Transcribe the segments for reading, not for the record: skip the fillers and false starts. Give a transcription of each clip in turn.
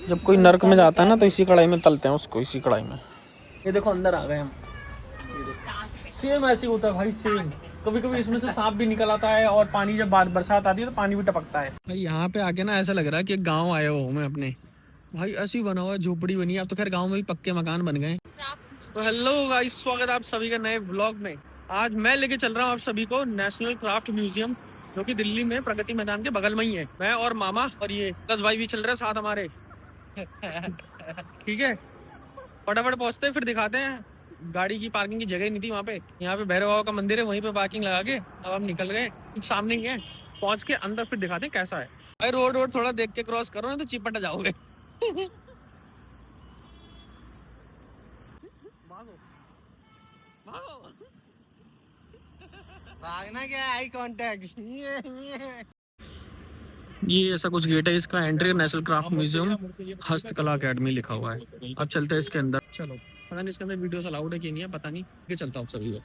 जब कोई नर्क में जाता है ना तो इसी कढ़ाई में तलते हैं उसको, इसी कढ़ाई में। ये देखो अंदर आ गए हम। सेम ऐसे होता है भाई, सेम। कभी कभी इसमें से सांप भी निकल आता है और पानी जब बरसात आती है तो पानी भी टपकता है भाई। यहाँ पे आके ना ऐसा लग रहा है कि गाँव आया हुआ हूँ मैं अपने। भाई ऐसी बना हुआ है, झोपड़ी बनी है। अब तो खैर गाँव में भी पक्के मकान बन गए। तो हेलो गाइस, स्वागत है आप सभी का नए व्लॉग में। आज मैं लेके चल रहा हूँ आप सभी को नेशनल क्राफ्ट म्यूजियम, जो कि दिल्ली में प्रगति मैदान के बगल में ही है। मैं और मामा और ये 10 भाई भी चल रहे हैं साथ हमारे। ठीक है, फटाफट पहुंचते हैं फिर दिखाते हैं। गाड़ी की पार्किंग की जगह ही नहीं थी वहाँ पे। यहाँ पे भैरव बाबा का मंदिर है, वहीं पे पार्किंग लगा के अब हम निकल गए। सामने ही है, पहुंच के अंदर फिर दिखाते हैं कैसा है। भाई रोड थोड़ा देख के क्रॉस करो ना तो चिपट जाओगे। भागना क्या, आई कांटेक्ट। ये ऐसा कुछ गेट है, इसका एंट्री नेशनल क्राफ्ट म्यूजियम हस्तकला अकेडमी लिखा हुआ है। अब चलते हैं इसके अंदर। चलो, पता नहीं इसके अंदर वीडियोस अलाउड है कि नहीं है, पता नहीं। ये चलता हूँ सभी को।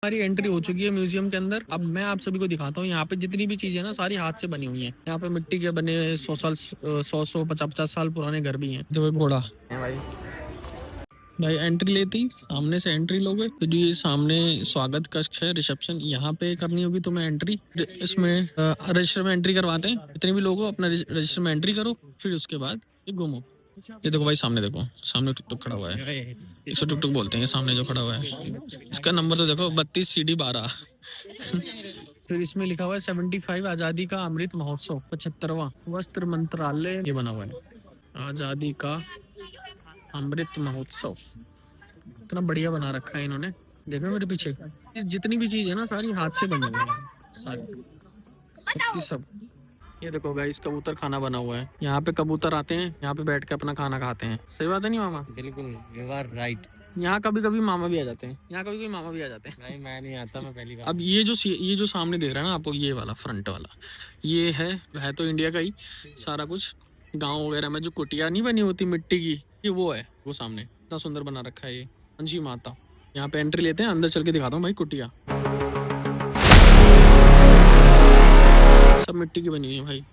हमारी एंट्री हो चुकी है म्यूजियम के अंदर। अब मैं आप सभी को दिखाता हूँ यहाँ पे जितनी भी चीजें ना सारी हाथ से बनी हुई हैं। यहाँ पे मिट्टी के बने 100-50 साल पुराने घर भी हैं। देखो घोड़ा भाई एंट्री लेती सामने से एंट्री लोगे तो जो ये सामने स्वागत कक्ष है, रिसेप्शन, यहाँ पे करनी होगी तुम्हें एंट्री। इसमें रजिस्टर में एंट्री करवाते हैं। जितने भी लोग हो अपना रजिस्टर में एंट्री करो, फिर उसके बाद ये घूमो। ये देखो भाई सामने देखो, सामने टुक टुक खड़ा हुआ है। 100 टुक टुक बोलते हैं सामने जो खड़ा हुआ है। इसका नंबर तो देखो 32 CD 12। फिर इसमें लिखा हुआ है 75 आजादी का अमृत महोत्सव 75वां वस्त्र मंत्रालय। ये बना हुआ है आजादी का अमृत महोत्सव। इतना बढ़िया बना रखा है इन्होंने। देखो मेरे पीछे जितनी भी चीज है ना सारी हाथ से बनी हुई है, सारी सबकी सब। ये देखो गाइस कबूतर खाना बना हुआ है। यहाँ पे कबूतर आते हैं, यहाँ पे बैठ के अपना खाना खाते हैं। सही बात है नहीं मामा? बिल्कुल, यू आर राइट। यहाँ कभी कभी मामा भी आ जाते हैं, यहाँ कभी कभी मामा भी आ जाते हैं। नहीं, मैं नहीं आता, मैं पहली बार। अब ये जो सामने देख रहा है ना आपको, ये वाला फ्रंट वाला, ये है तो इंडिया का ही सारा कुछ। गाँव वगैरह में जो कुटिया नहीं बनी होती मिट्टी की, ये वो है। वो सामने इतना सुंदर बना रखा है ये अंशी माता। यहाँ पे एंट्री लेते हैं, अंदर चल के दिखाता हूँ भाई। कुटिया सब मिट्टी की बनी हुई है भाई।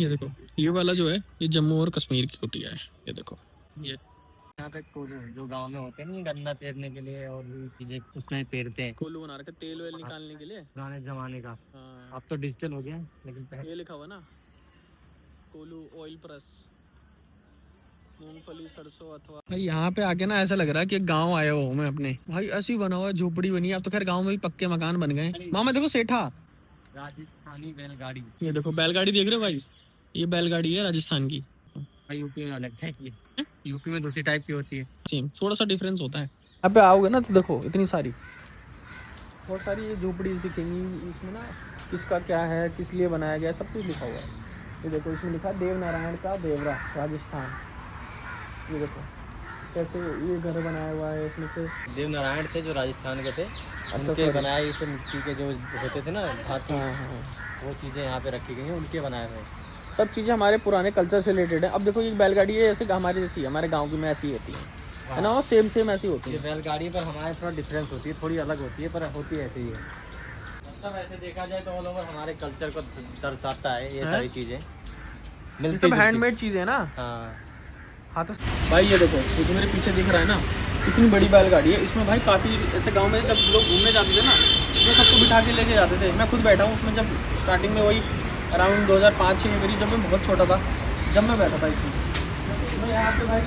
ये देखो, ये वाला जो है ये जम्मू और कश्मीर की कुटिया है। ये देखो, ये यहाँ पे कोलू जो गांव में होते हैं ना, गन्ना पेरने के लिए और भी चीजें उसमें पेरते हैं। कोल्लू बना रखा है तेल वेल निकालने के लिए, पुराने जमाने का। हाँ। अब तो डिजिटल हो गया, लेकिन ये लिखा हुआ ना कोल्लू ऑयल प्रेस, मूंगफली सरसों अथवा। भाई यहाँ पे आके ना ऐसा लग रहा है कि गांव आया हुआ हूँ मैं अपने। भाई ऐसी बना हुआ है, झोपड़ी बनी है। अब तो खैर गांव में भी पक्के मकान बन गए। मामा देखो सेठा, राजस्थानी बैलगाड़ी। ये देखो बैलगाड़ी देख रहे हो भाई, ये बैलगाड़ी है राजस्थान की। यूपी में अलग है, यूपी में दूसरी टाइप की होती है। सेम, थोड़ा सा डिफरेंस होता है। यहाँ पे आओगे ना तो देखो इतनी सारी बहुत सारी ये झोपड़ी दिखेंगी। इसमें ना किसका क्या है, किस लिए बनाया गया, सब कुछ लिखा हुआ है। ये देखो इसमें लिखा है देव नारायण का देवरा राजस्थान। ये देखो कैसे ये घर बनाया हुआ है। इसमें से देव नारायण थे जो राजस्थान के थे, उनके बनाए इसे मिट्टी के जो होते थे ना धातु, वो चीज़ें यहाँ पे रखी गई हैं, उनके बनाए हुए सब चीज़ें हमारे पुराने कल्चर से रिलेटेड है। अब देखो ये बैलगाड़ी है, ऐसे हमारे जैसी हमारे गांव की में ऐसी होती है ना, वो सेम ऐसी होती है। बैलगाड़ी पर हमारे थोड़ा डिफरेंस होती है, थोड़ी अलग होती है, पर होती है ऐसी ही है। मतलब ऐसे देखा जाए तो ऑल ओवर हमारे कल्चर को दर्शाता है ये सारी चीज़ें। सब हैंडमेड चीज़ें है ना। हाँ तो भाई ये देखो, ये जो मेरे पीछे दिख रहा है ना, इतनी बड़ी बैलगाड़ी है। इसमें भाई काफ़ी ऐसे गांव में जब लोग घूमने जाते थे ना, इसमें सबको बिठा के लेके जाते थे। मैं खुद बैठा हूँ उसमें, जब स्टार्टिंग में वही अराउंड 2005-06 के करीब, जब मैं बहुत छोटा था, जब मैं बैठा था इसमें यहाँ पे भाई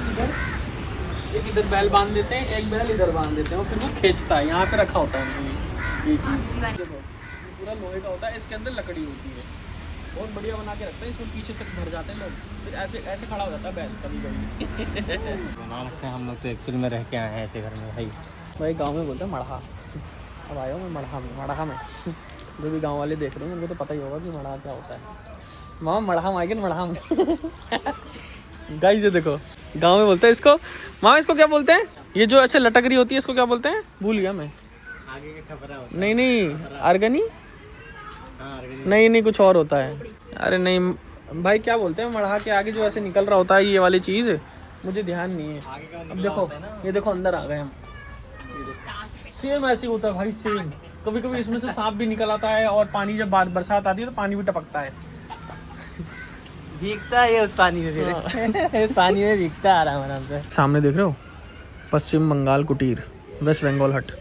एक इधर बैल बांध देते हैं, एक बैल इधर बांध देते हैं और फिर वो खींचता है। यहाँ पे रखा होता है उनको ये चीज़। देखो ये पूरा लोहे का होता है, इसके अंदर लकड़ी होती है। बहुत बढ़िया बना के रखते हैं। इसमें पीछे तक भर जाते हैं लोग, फिर ऐसे खड़ा हो जाता है बैल कभी कभी। बना रखते हैं हम लोग तो एक्चुअली में रह के आए हैं ऐसे घर में भाई गांव में बोलते हैं मढ़ा। अब आया हूँ मैं मढ़ा में। जो भी गांव वाले देख रहे हैं उनको तो पता ही होगा कि मढ़ा क्या होता है। मामा मढ़ा आएगा ना, मढ़ा में। गाइस ये देखो गांव में बोलते हैं इसको। मामा इसको क्या बोलते हैं? ये जो ऐसे लटक रही होती है इसको क्या बोलते हैं? भूल गया मैं। आगे के खबरा होता है। नहीं अर्गनी, नहीं कुछ और होता है। अरे नहीं भाई, क्या बोलते हैं मढ़ा के आगे जो ऐसे निकल रहा होता है ये वाली चीज़, मुझे ध्यान नहीं है। आगे का अब निकला देखो होता है ना। ये देखो अंदर आ गए हम। सेम ऐसे ही होता है भाई, सेम। कभी कभी इसमें से सांप भी निकल आता है, और पानी जब बरसात आती है तो पानी भी टपकता है। भीगता है ये उस पानी में फिर इस पानी में भीगता आ रहा है आराम से। सामने देख रहे हो, पश्चिम बंगाल कुटीर, वेस्ट बंगाल हट।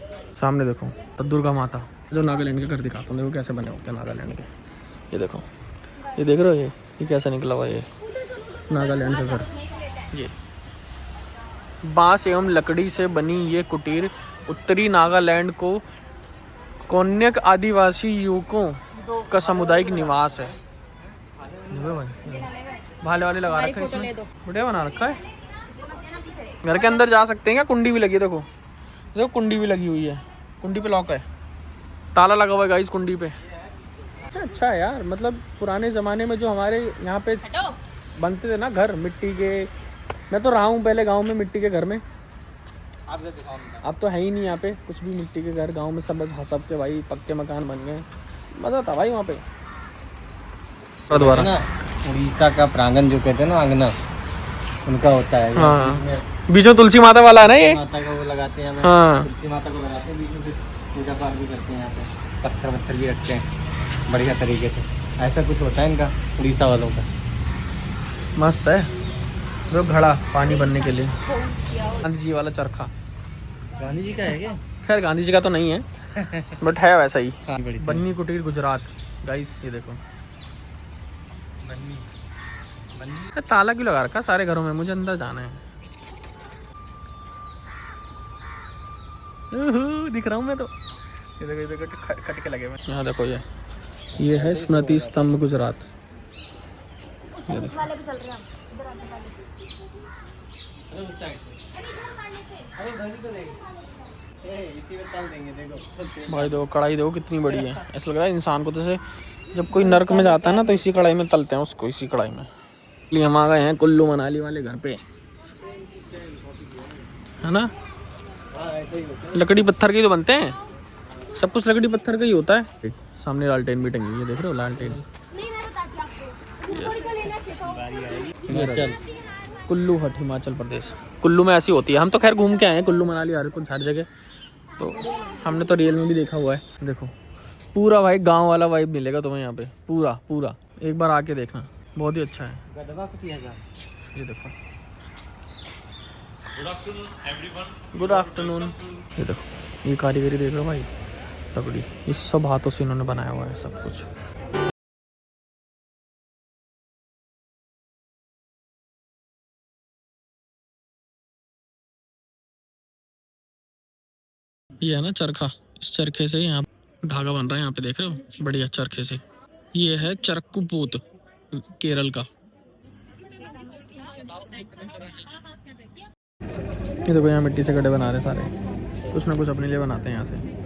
सामने देखो तो दुर्गा माता, जो नागालैंड के घर दिखाता हूँ, देखो कैसे बने होते हैं नागालैंड के। ये देखो, ये देख रहे हो, ये कैसा निकला हुआ है, ये नागालैंड का घर। ये बांस एवं लकड़ी से बनी ये कुटीर उत्तरी नागालैंड को कोन्यक आदिवासी युवकों का सामुदायिक निवास है। भाले वाले लगा रखा है इसमें, बढ़िया बना रखा है। घर के अंदर जा सकते हैं क्या? कुंडी भी लगी है, देखो देखो कुंडी भी लगी हुई है, कुंडी पे लॉक है, ताला लगा हुआ है गाइस कुंडी पे। अच्छा है यार, मतलब पुराने ज़माने में जो हमारे यहाँ पे बनते थे ना घर मिट्टी के, मैं तो रहा हूँ पहले गांव में मिट्टी के घर में। अब तो है ही नहीं यहाँ पे कुछ भी मिट्टी के घर, गांव में सब के भाई पक्के मकान बन गए। मज़ा था भाई वहाँ पे। दोबारा ना उड़ीसा का प्रांगण जो कहते हैं ना, आंगना उनका होता है। हाँ, बीचों तुलसी माता वाला है ना ये। माता का वो लगाते हैं, हाँ। तुलसी माता को लगाते हैं बीच में, फिर पूजा पाठ भी करते हैं यहाँ पे, पत्थर भी रखते हैं बढ़िया तरीके से। ऐसा कुछ होता है इनका उड़ीसा वालों का। मस्त है। जो घड़ा पानी भरने के लिए, गांधी जी वाला चरखा। गांधी जी का है क्या? खैर गांधी जी का तो नहीं है बट है वैसा ही। बन्नी बन्नी कुटीर गुजरात गाइस, ये देखो बन्नी ताला क्यों लगा रखा सारे घरों में, मुझे अंदर जाना है। दिख रहा हूँ मैं तो। ये देखो, ये देखो खटके लगे हुए। यहाँ देखो, ये है स्मृति स्तंभ गुजरात। ये देखो। भाई देखो कढ़ाई, देखो कितनी बड़ी है। ऐसा लग रहा है इंसान को, जैसे जब कोई नर्क में जाता है ना तो इसी कढ़ाई में तलते हैं उसको, इसी कढ़ाई में। लिए हम आ गए हैं कुल्लू मनाली वाले घर पे, है ना। लकड़ी पत्थर के तो बनते हैं, सब कुछ लकड़ी पत्थर का ही होता है। सामने लालटेन भी टंगी है, देख रहे हो लालटेन। हिमाचल कुल्लू हट, हिमाचल प्रदेश। कुल्लू में ऐसी होती है। हम तो खैर घूम के आए हैं कुल्लू मनाली हर कुछ हर जगह, तो हमने तो रियल में भी देखा हुआ है। देखो पूरा भाई गांव वाला वाइब मिलेगा तुम्हें यहाँ पे, पूरा पूरा। एक बार आके देखना, बहुत ही अच्छा है। ये देखो, गुड आफ्टरनून। ये देखो ये कारीगरी देख रहे हो भाई, तगड़ी। इस सब हाथों से इन्होंने बनाया हुआ है सब कुछ। ये है ना चरखा, इस चरखे से यहाँ धागा बन रहा है, यहाँ पे देख रहे हो बढ़िया चरखे से। ये है चरकूपोत, केरल का। ये देखो यहाँ मिट्टी से गड्ढे बना रहे हैं सारे, कुछ ना कुछ अपने लिए बनाते हैं यहाँ से।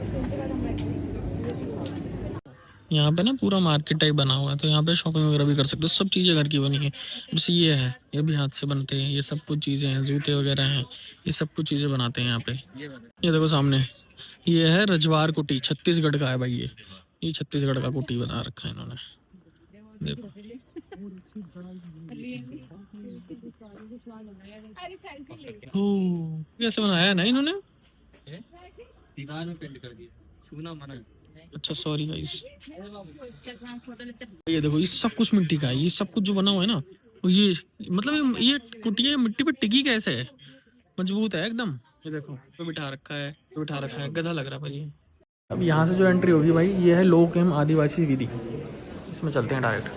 यहाँ पे ना पूरा मार्केट टाइप बना हुआ है, तो यहाँ पे शॉपिंग वगैरह भी कर सकते हो। सब चीज़ें घर की बनी है। जैसे ये है, ये भी हाथ से बनते हैं, ये सब कुछ चीज़ें हैं, जूते वगैरह हैं, ये सब कुछ चीज़ें बनाते हैं यहाँ पे। ये देखो सामने, ये है रजवार कुटी, छत्तीसगढ़ का है भाई। ये छत्तीसगढ़ का कुटी बना रखा है इन्होंने, देखो। कैसे बनाया है ना इन्होंने, दीवार में पेंट कर दिया, छूना मना। अच्छा सॉरी गाइस। ये देखो ये सब कुछ मिट्टी का है, ये सब कुछ जो बना हुआ है ना, ये मतलब ये कुटिया मिट्टी पे टिकी कैसे है, मजबूत है एकदम। ये देखो तो बिठा रखा है, तो बिठा रखा है, गधा लग रहा है भाई। अब यहाँ से जो एंट्री होगी भाई, ये है लोक एवं आदिवासी विधि, इसमें चलते हैं डायरेक्ट।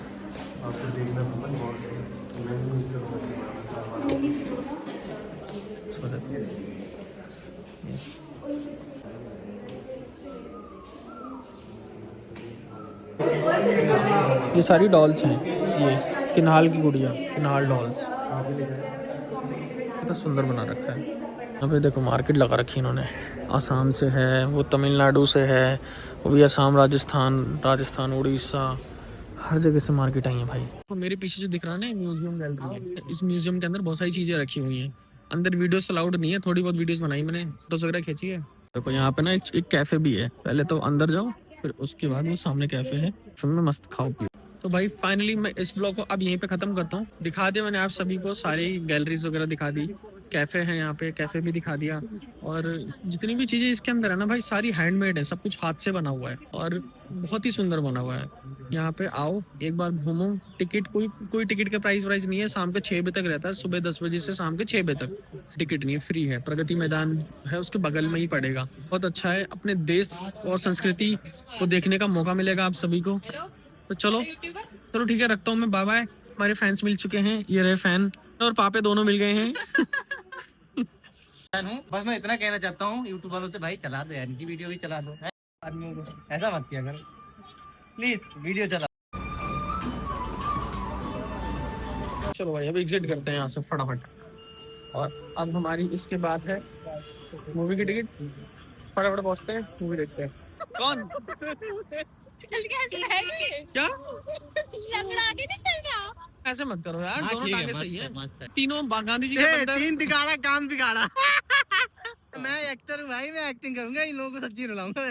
ये सारी डॉल्स हैं, ये किन्हाल की गुड़िया, किन्हाल डॉल्स। कितना सुंदर बना रखा है। यहाँ पे देखो मार्केट लगा रखी इन्होंने, आसाम से है, वो तमिलनाडु से है, वो भी आसाम, राजस्थान उड़ीसा, हर जगह से मार्केट आई है भाई। तो मेरे पीछे जो दिख रहा है ना म्यूजियम गैलरी है, इस म्यूजियम के अंदर बहुत सारी चीज़ें रखी हुई हैं। अंदर वीडियोस अलाउड नहीं है, थोड़ी बहुत वीडियोस बनाई मैंने, फोटोस वगैरह खींची है। देखो यहाँ पे ना एक कैफ़े भी है, पहले तो अंदर जाओ, फिर उसके बाद वो सामने कैफ़े है, फिर में मस्त खाओ पियो। तो तो भाई फाइनली मैं इस ब्लॉग को अब यहीं पे खत्म करता हूँ। दिखा दिया मैंने आप सभी को, सारी गैलरीज वगैरह दिखा दी, कैफे है यहाँ पे, कैफे भी दिखा दिया। और जितनी भी चीजें इसके अंदर है ना भाई, सारी हैंडमेड है, सब कुछ हाथ से बना हुआ है और बहुत ही सुंदर बना हुआ है। यहाँ पे आओ एक बार घूमो। टिकट कोई टिकट का प्राइस नहीं है। शाम के 6 बजे तक रहता है, सुबह 10 बजे से शाम के 6 बजे तक। टिकट नहीं है, फ्री है। प्रगति मैदान है, उसके बगल में ही पड़ेगा। बहुत अच्छा है, अपने देश और संस्कृति को देखने का मौका मिलेगा आप सभी को। तो चलो ठीक है, रखता हूँ मैं, बाय बाय। हमारे फैंस मिल चुके हैं, ये रहे फैन और पापे दोनों मिल गए हैं। फैन हूँ, बस मैं इतना कहना चाहता हूँ यूट्यूब वालों से, भाई चला दो यार, इनकी वीडियो भी चला दो। आदमियों को ऐसा मत किया करो प्लीज, वीडियो चला। चलो भाई अब एग्जिट करते हैं यहाँ से फटाफट। और अब हमारी इसके बाद है मूवी की टिकट। फटाफट पहुँचते हैं, मूवी देखते हैं। कौन चल कैसे है क्या लंगड़ा के नहीं चल रहा। ऐसे मत करो यार, हाँ, दोनों ठीक है, टांगे मस्त सही है, है। मस्त है। तीनों गांधी जी के बंदर। तीन बिगाड़ा काम बिगाड़ा। मैं एक्टर हूँ भाई, मैं एक्टिंग करूंगा, इन लोगों को सच्ची रुलाऊंगा।